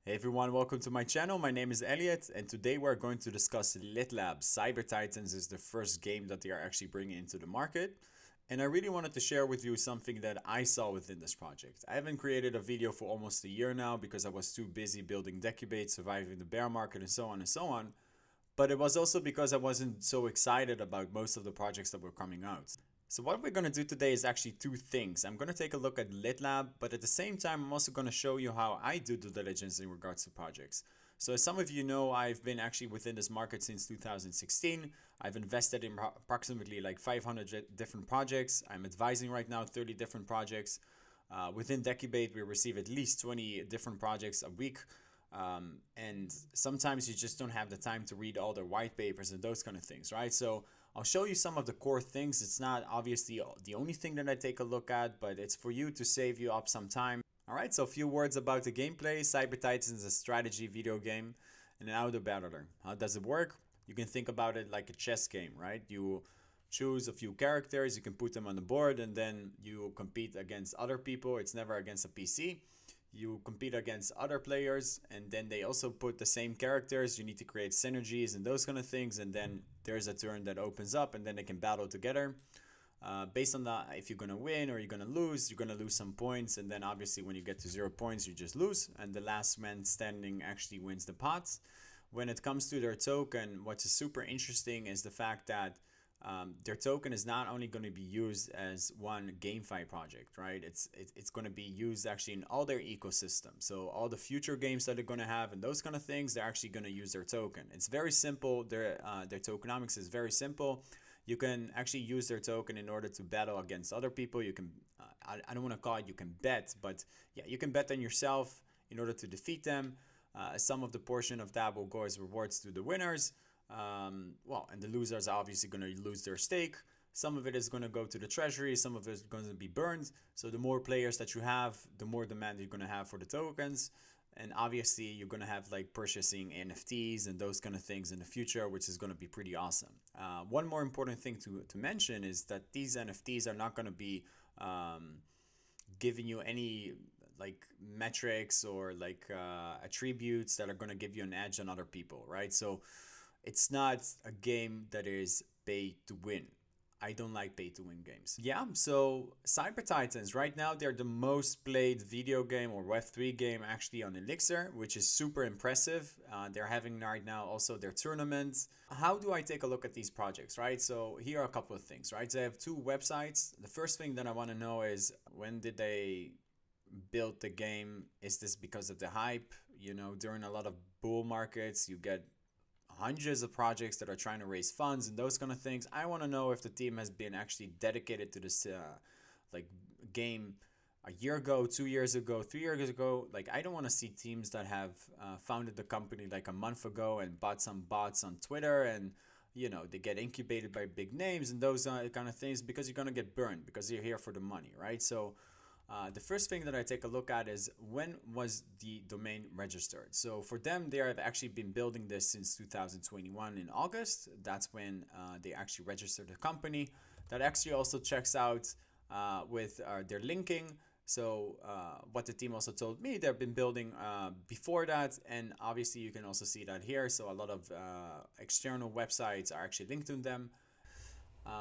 Hey everyone, welcome to my channel. My name is Elliot, and today we're going to discuss LitLab. CyberTitans is the first game that they are actually bringing into the market. And I really wanted to share with you something that I saw within this project. I haven't created a video for almost a year now because I was too busy building Decubate, surviving the bear market, and so on and so on. But it was also because I wasn't so excited about most of the projects that were coming out. So what we're going to do today is actually two things. I'm going to take a look at LitLab, but at the same time, I'm also going to show you how I do due diligence in regards to projects. So as some of you know, I've been actually within this market since 2016. I've invested in approximately like 500 different projects. I'm advising right now 30 different projects. Within Decubate, we receive at least 20 different projects a week. And sometimes you just don't have the time to read all their white papers and those kind of things, right? So I'll show you some of the core things. It's not obviously the only thing that I take a look at, but it's for you to save you up some time. All right, so a few words about the gameplay. CyberTitans is a strategy video game and an autobattler. How does it work? You can think about it like a chess game, right? You choose a few characters, you can put them on the board, and then you compete against other people. It's never against a PC. You compete against other players, and then they also put the same characters. You need to create synergies and those kind of things, and then there's a turn that opens up, and then they can battle together. Based on that, if you're gonna win or you're gonna lose some points, and then obviously when you get to 0 points, you just lose, and the last man standing actually wins the pot. When it comes to their token, what's super interesting is the fact that their token is not only going to be used as one GameFi project, right? It's going to be used actually in all their ecosystem. So all the future games that they're going to have and those kind of things, they're actually going to use their token. It's very simple. Their tokenomics is very simple. You can actually use their token in order to battle against other people. You can, I don't want to call it you can bet, but yeah, you can bet on yourself in order to defeat them. Some of the portion of that will go as rewards to the winners. And the losers are obviously going to lose their stake. Some of it is going to go to the treasury. Some of it is going to be burned. So the more players that you have, the more demand you're going to have for the tokens. And obviously, you're going to have like purchasing NFTs and those kind of things in the future, which is going to be pretty awesome. One more important thing to mention is that these NFTs are not going to be giving you any like metrics or like attributes that are going to give you an edge on other people, right? So it's not a game that is pay to win. I don't like pay to win games. Yeah, so CyberTitans, right now they're the most played video game or Web3 game actually on Elixir, which is super impressive. They're having right now also their tournaments. How do I take a look at these projects, right? So here are a couple of things, right? So I have two websites. The first thing that I want to know is when did they build the game? Is this because of the hype? You know, during a lot of bull markets, you get hundreds of projects that are trying to raise funds and those kind of things. I want to know if the team has been actually dedicated to this like game a year ago, 2 years ago, 3 years ago. Like, I don't want to see teams that have founded the company like a month ago and bought some bots on Twitter and they get incubated by big names and those kind of things, because you're going to get burned because you're here for the money, right? So the first thing that I take a look at is when was the domain registered. So for them, they have actually been building this since 2021 in August. That's when they actually registered the company. That actually also checks out with their linking. So what the team also told me, they've been building before that. And obviously you can also see that here. So a lot of external websites are actually linked to them.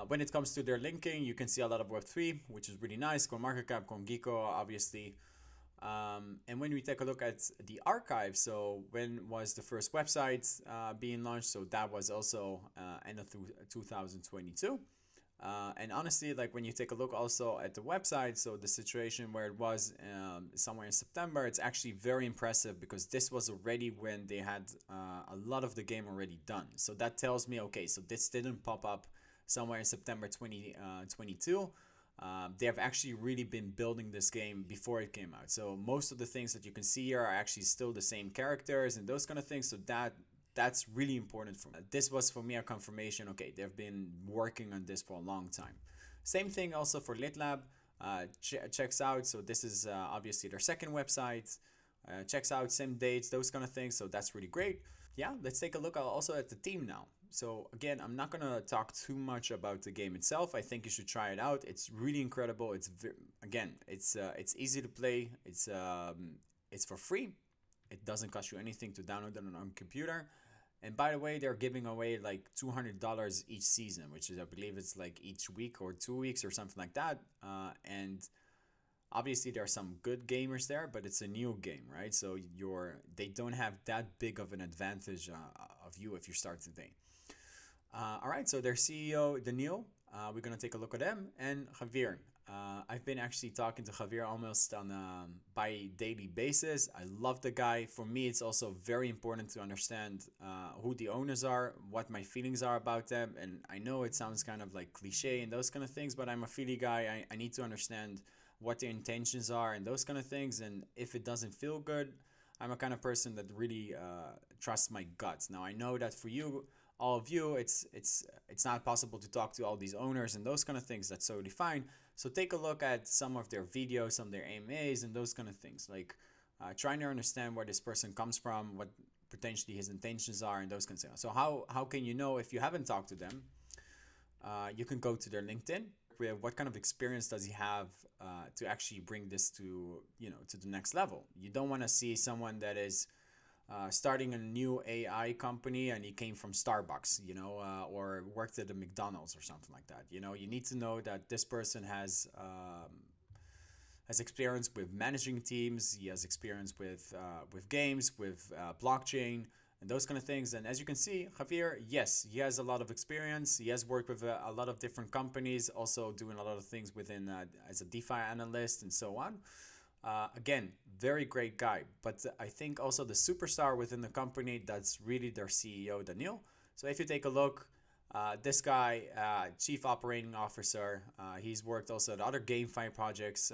When it comes to their linking, you can see a lot of Web3, which is really nice. CoinMarketCap, CoinGecko, obviously. And when we take a look at the archive, so when was the first website being launched? So that was also end of 2022. And honestly, like when you take a look also at the website, so the situation where it was somewhere in September, it's actually very impressive because this was already when they had a lot of the game already done. So that tells me, okay, so this didn't pop up somewhere in September 2022. They have actually really been building this game before it came out. So most of the things that you can see here are actually still the same characters and those kind of things. So that's really important for me. This was for me a confirmation. Okay, they've been working on this for a long time. Same thing also for LitLab. Checks out. So this is obviously their second website. Checks out same dates, those kind of things. So that's really great. Yeah, let's take a look also at the team now. So again, I'm not gonna talk too much about the game itself. I think you should try it out. It's really incredible. It's easy to play. It's for free. It doesn't cost you anything to download it on your own computer. And by the way, they're giving away like $200 each season, which is, I believe it's like each week or 2 weeks or something like that. And obviously there are some good gamers there, but it's a new game, right? So they don't have that big of an advantage of you if you start today. All right, so their CEO, Daniel, we're gonna take a look at him, and Javier. I've been actually talking to Javier almost on a bi-daily basis. I love the guy. For me, it's also very important to understand who the owners are, what my feelings are about them. And I know it sounds kind of like cliche and those kind of things, but I'm a Philly guy. I need to understand what their intentions are and those kind of things. And if it doesn't feel good, I'm a kind of person that really trusts my guts. Now, I know that for you, all of you, it's not possible to talk to all these owners and those kind of things. That's totally fine. So take a look at some of their videos, some of their AMAs and those kind of things. Like trying to understand where this person comes from, what potentially his intentions are and those kinds of things. So how can you know if you haven't talked to them? You can go to their LinkedIn. What kind of experience does he have to actually bring this to the next level? You don't want to see someone that is starting a new AI company and he came from Starbucks, or worked at a McDonald's or something like that. You need to know that this person has experience with managing teams. He has experience with games, with blockchain, and those kind of things. And as you can see, Javier, yes, he has a lot of experience. He has worked with a lot of different companies, also doing a lot of things within as a DeFi analyst and so on. Again, very great guy. But I think also the superstar within the company, that's really their CEO, Daniel. So if you take a look, this guy, Chief Operating Officer, he's worked also at other GameFi projects,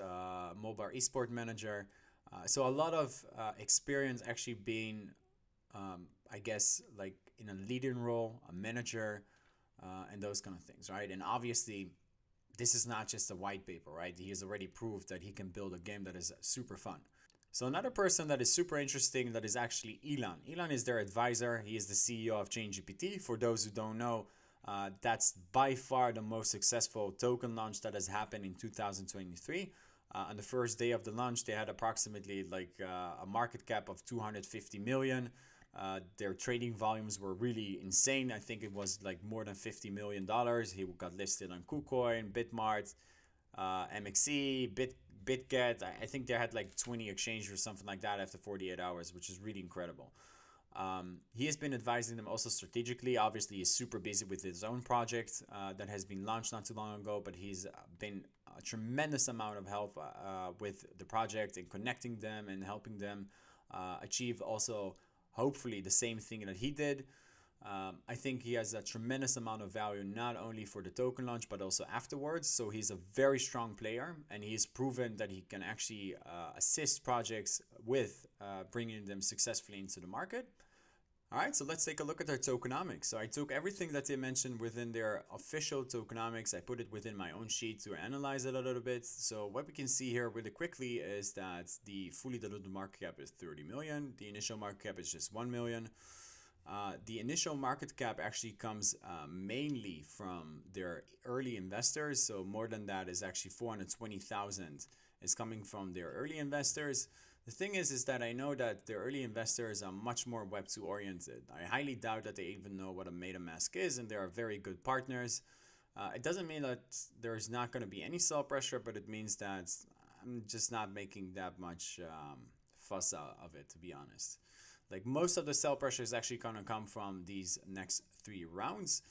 mobile eSport manager. So a lot of experience actually being, I guess, like in a leading role, a manager, and those kind of things, right? And obviously, this is not just a white paper, right? He has already proved that he can build a game that is super fun. So another person that is super interesting that is actually Elon. Elon is their advisor. He is the CEO of ChainGPT. For those who don't know, that's by far the most successful token launch that has happened in 2023. On the first day of the launch, they had approximately a market cap of 250 million. Their trading volumes were really insane. I think it was like more than $50 million. He got listed on KuCoin, Bitmart, MXC, BitGet. I think they had like 20 exchanges or something like that after 48 hours, which is really incredible. He has been advising them also strategically. Obviously, he's super busy with his own project that has been launched not too long ago, but he's been a tremendous amount of help with the project and connecting them and helping them achieve also hopefully the same thing that he did. I think he has a tremendous amount of value, not only for the token launch, but also afterwards. So he's a very strong player, and he's proven that he can actually assist projects with bringing them successfully into the market. All right, so let's take a look at their tokenomics. So I took everything that they mentioned within their official tokenomics. I put it within my own sheet to analyze it a little bit. So what we can see here really quickly is that the fully diluted market cap is 30 million. The initial market cap is just 1 million. The initial market cap actually comes mainly from their early investors. So more than that is actually 420,000 is coming from their early investors. The thing is that I know that the early investors are much more Web2 oriented. I highly doubt that they even know what a MetaMask is, and they are very good partners. It doesn't mean that there's not going to be any sell pressure, but it means that I'm just not making that much fuss out of it, to be honest. Like most of the sell pressure is actually going to come from these next 3 rounds.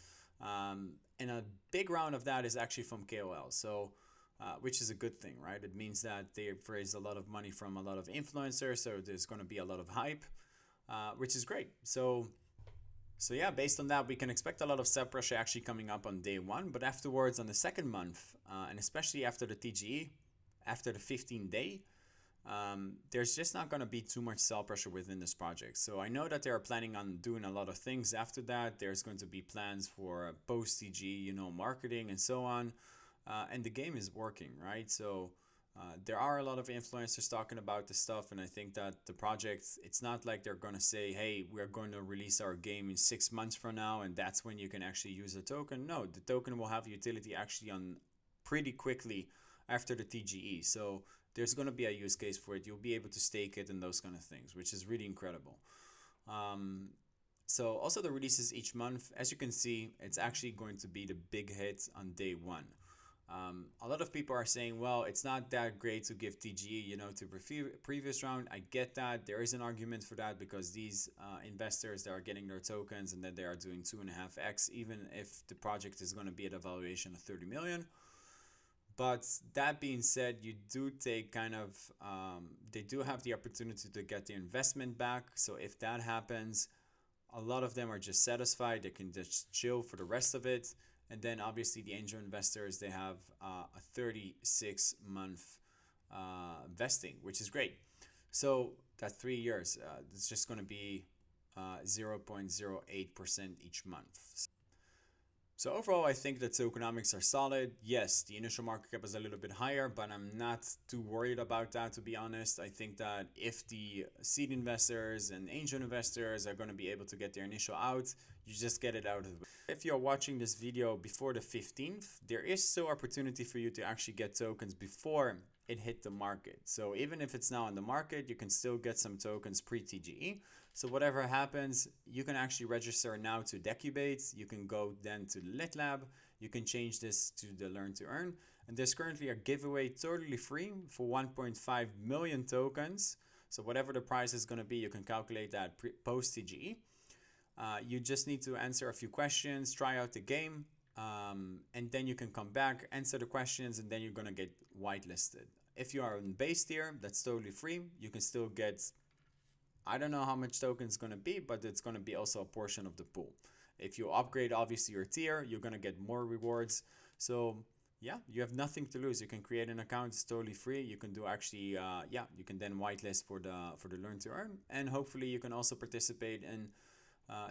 And a big round of that is actually from KOL. So which is a good thing, right? It means that they've raised a lot of money from a lot of influencers, so there's going to be a lot of hype, which is great. So yeah, based on that, we can expect a lot of sell pressure actually coming up on day 1, but afterwards on the second month, and especially after the TGE, after the 15-day, there's just not going to be too much sell pressure within this project. So I know that they are planning on doing a lot of things after that. There's going to be plans for post-TGE, marketing and so on. And the game is working, right? So there are a lot of influencers talking about this stuff, and I think that the project, it's not like they're going to say, hey, we're going to release our game in 6 months from now, and that's when you can actually use the token. No, the token will have utility actually on pretty quickly after the TGE. So there's going to be a use case for it. You'll be able to stake it and those kind of things, which is really incredible. So also the releases each month, as you can see, it's actually going to be the big hit on day one. A lot of people are saying, well, it's not that great to give TGE, to previous round. I get that. There is an argument for that because these investors that are getting their tokens and then they are doing 2.5x, even if the project is going to be at a valuation of 30 million. But that being said, you do take they do have the opportunity to get the investment back. So if that happens, a lot of them are just satisfied. They can just chill for the rest of it. And then obviously the angel investors, they have a 36-month vesting, which is great. So that 3 years, it's just going to be 0.08% each month. So overall, I think that tokenomics are solid. Yes, the initial market cap is a little bit higher, but I'm not too worried about that, to be honest. I think that if the seed investors and angel investors are going to be able to get their initial out, you just get it out of the way. If you're watching this video before the 15th, there is still opportunity for you to actually get tokens before it hit the market. So even if it's now on the market, you can still get some tokens pre-TGE. So whatever happens, you can actually register now to Decubate. You can go then to LitLab. You can change this to the Learn-to-Earn. And there's currently a giveaway totally free for 1.5 million tokens. So whatever the price is going to be, you can calculate that post-TGE. You just need to answer a few questions, try out the game, and then you can come back, answer the questions, and then you're going to get whitelisted. If you are on base tier, that's totally free. You can still get, I don't know how much token it's going to be, but it's going to be also a portion of the pool. If you upgrade, obviously, your tier, you're going to get more rewards. So yeah, you have nothing to lose. You can create an account. It's totally free. You can do actually, you can then whitelist for the Learn-to-Earn. And hopefully you can also participate in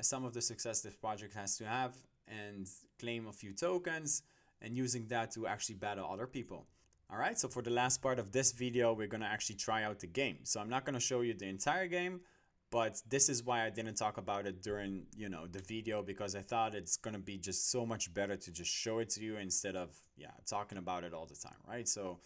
some of the success this project has to have and claim a few tokens and using that to actually battle other people. All right, so for the last part of this video, we're going to actually try out the game. So I'm not going to show you the entire game, but this is why I didn't talk about it during, the video, because I thought it's going to be just so much better to just show it to you instead of, talking about it all the time, right? So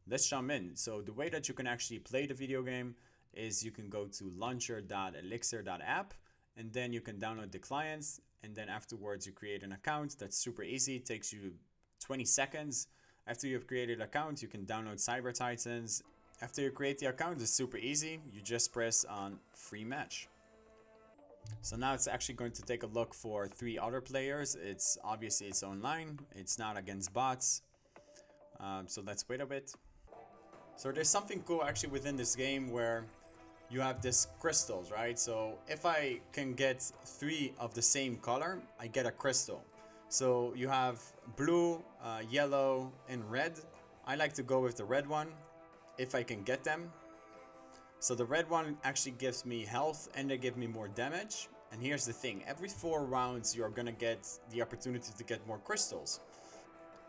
let's jump in. So the way that you can actually play the video game is you can go to launcher.elixir.app and then you can download the clients. And then afterwards you create an account. That's super easy. It takes you 20 seconds. After you've created an account, you can download CyberTitans. After you create the account, it's super easy. You just press on free match. So now it's actually going to take a look for 3 other players. It's obviously it's online. It's not against bots. So let's wait a bit. So there's something cool actually within this game where you have this crystals, right? So if I can get 3 of the same color, I get a crystal. So you have blue, yellow, and red. I like to go with the red one if I can get them. So the red one actually gives me health and they give me more damage. And here's the thing, every 4 rounds you're gonna get the opportunity to get more crystals.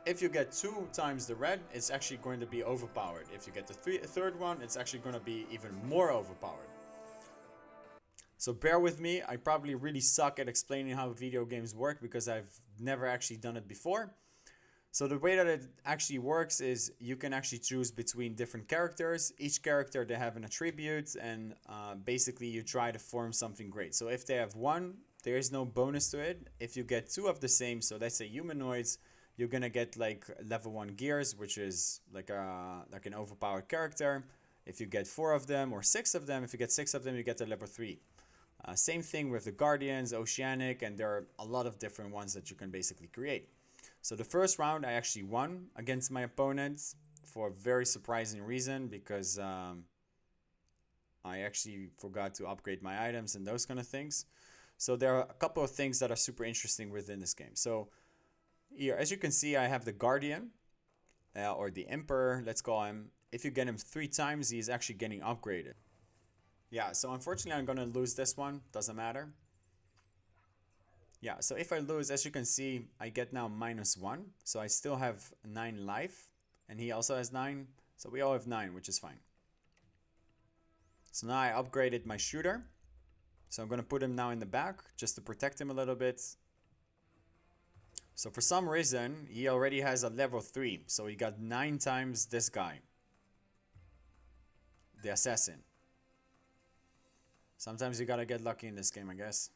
If you get 2 times the red, it's actually going to be overpowered. If you get the third one, it's actually going to be even more overpowered. So bear with me, I probably really suck at explaining how video games work because I've never actually done it before. So the way that it actually works is you can actually choose between different characters. Each character, they have an attribute and basically you try to form something great. So if they have 1, there is no bonus to it. If you get 2 of the same, so let's say humanoids, you're gonna get like level 1 gears, which is like an overpowered character. If you get 4 of them or 6 of them, if you get 6 of them, you get the level 3. Same thing with the Guardians, Oceanic, and there are a lot of different ones that you can basically create. So the first round, I actually won against my opponents for a very surprising reason because I actually forgot to upgrade my items and those kind of things. So there are a couple of things that are super interesting within this game. So here, as you can see, I have the Guardian or the Emperor, let's call him. If you get him 3 times, he is actually getting upgraded. Yeah, so unfortunately, I'm going to lose this one. Doesn't matter. Yeah, so if I lose, as you can see, I get now -1. So I still have 9 life. And he also has 9. So we all have 9, which is fine. So now I upgraded my shooter. So I'm going to put him now in the back just to protect him a little bit. So for some reason, he already has a level 3. So he got 9 times this guy. the assassin. Sometimes you gotta get lucky in this game, I guess.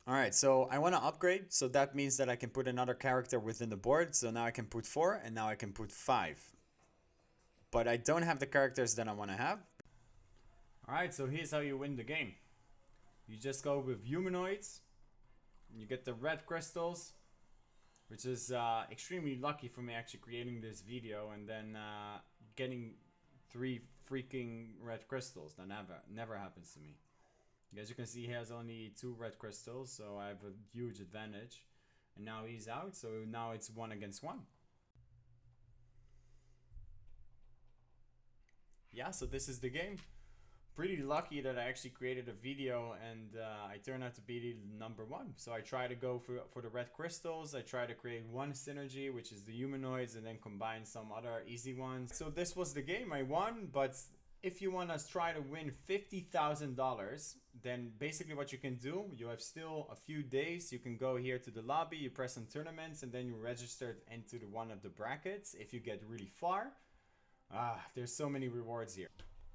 Alright, so I want to upgrade, so that means that I can put another character within the board. So now I can put 4, and now I can put 5. But I don't have the characters that I want to have. Alright, so here's how you win the game. You just go with humanoids. You get the red crystals, which is extremely lucky for me actually creating this video and then getting 3 freaking red crystals. That never happens to me. As you can see, he has only 2 red crystals, so I have a huge advantage. And now he's out, so now it's 1 against 1. Yeah, so this is the game. Pretty lucky that I actually created a video and I turned out to be number 1. So I try to go for the red crystals. I try to create 1 synergy, which is the humanoids, and then combine some other easy ones. So this was the game. I won, but if you want to try to win $50,000, then basically what you can do, you have still a few days. You can go here to the lobby, you press on tournaments, and then you register into one of the brackets if you get really far. There's so many rewards here.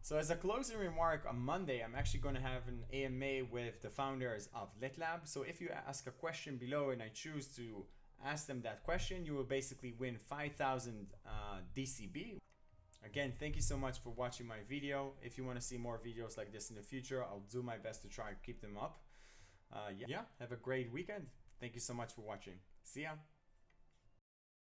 So as a closing remark, on Monday, I'm actually going to have an AMA with the founders of LitLab. So if you ask a question below and I choose to ask them that question, you will basically win 5,000 DCB. Again, thank you so much for watching my video. If you want to see more videos like this in the future, I'll do my best to try and keep them up. Yeah, have a great weekend. Thank you so much for watching. See ya.